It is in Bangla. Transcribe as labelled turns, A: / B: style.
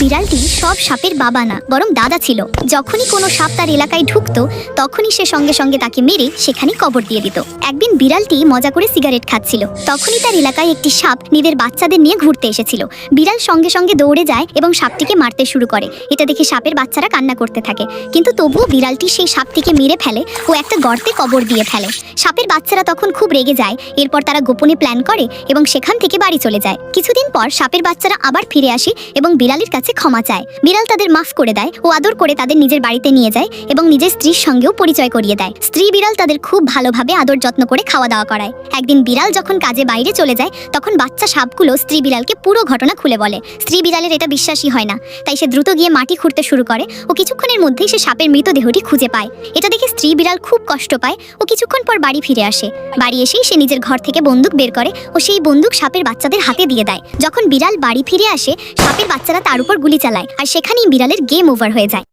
A: বিড়ালটি সব সাপের বাবা না, বরং দাদা ছিল। যখনই কোনো সাপ তার এলাকায় ঢুকতো তখনই সে সঙ্গে সঙ্গে তাকে মেরে সেখানে কবর দিয়ে দিত। একদিন বিড়ালটি মজা করে সিগারেট খাচ্ছিল, তখনই তার এলাকায় একটি সাপ নিজের বাচ্চাদের নিয়ে ঘুরতে এসেছিল। বিড়াল সঙ্গে সঙ্গে দৌড়ে যায় এবং সাপটিকে মারতে শুরু করে। এটা দেখে সাপের বাচ্চারা কান্না করতে থাকে, কিন্তু তবুও বিড়ালটি সেই সাপটিকে মেরে ফেলে ও একটা গর্তে কবর দিয়ে ফেলে। সাপের বাচ্চারা তখন খুব রেগে যায়। এরপর তারা গোপনে প্ল্যান করে এবং সেখান থেকে বাড়ি চলে যায়। কিছুদিন পর সাপের বাচ্চারা আবার ফিরে আসে এবং বিড়ালের কাছে ক্ষমা চায়। বিড়াল তাদের মাফ করে দেয় ও আদর করে তাদের নিজের বাড়িতে নিয়ে যায় এবং নিজের স্ত্রীর সঙ্গেও পরিচয় করিয়ে দেয়। স্ত্রী বিড়াল তাদের খুব ভালোভাবে আদর যত্ন করে খাওয়া দাওয়া করায়। একদিন বিড়াল যখন কাজে বাইরে চলে যায় তখন বাচ্চা সাপগুলো স্ত্রী বিড়ালকে পুরো ঘটনা খুলে বলে। স্ত্রী বিড়ালের এটা বিশ্বাসই হয় না, তাই সে দ্রুত গিয়ে মাটি খুঁড়তে শুরু করে ও কিছুক্ষণের মধ্যেই সে সাপের মৃতদেহটি খুঁজে পায়। এটা দেখে স্ত্রী বিড়াল খুব কষ্ট পায় ও কিছুক্ষণ পর বাড়ি ফিরে আসে। বাড়ি এসেই সে নিজের ঘর থেকে বন্দুক বের করে ও সেই বন্দুক সাপের বাচ্চাদের হাতে দিয়ে দেয়। যখন বিড়াল বাড়ি ফিরে আসে সাপের বাচ্চারা তার উপর গুলি চালায় আর সেখানেই বিড়ালের গেম ওভার হয়ে যায়।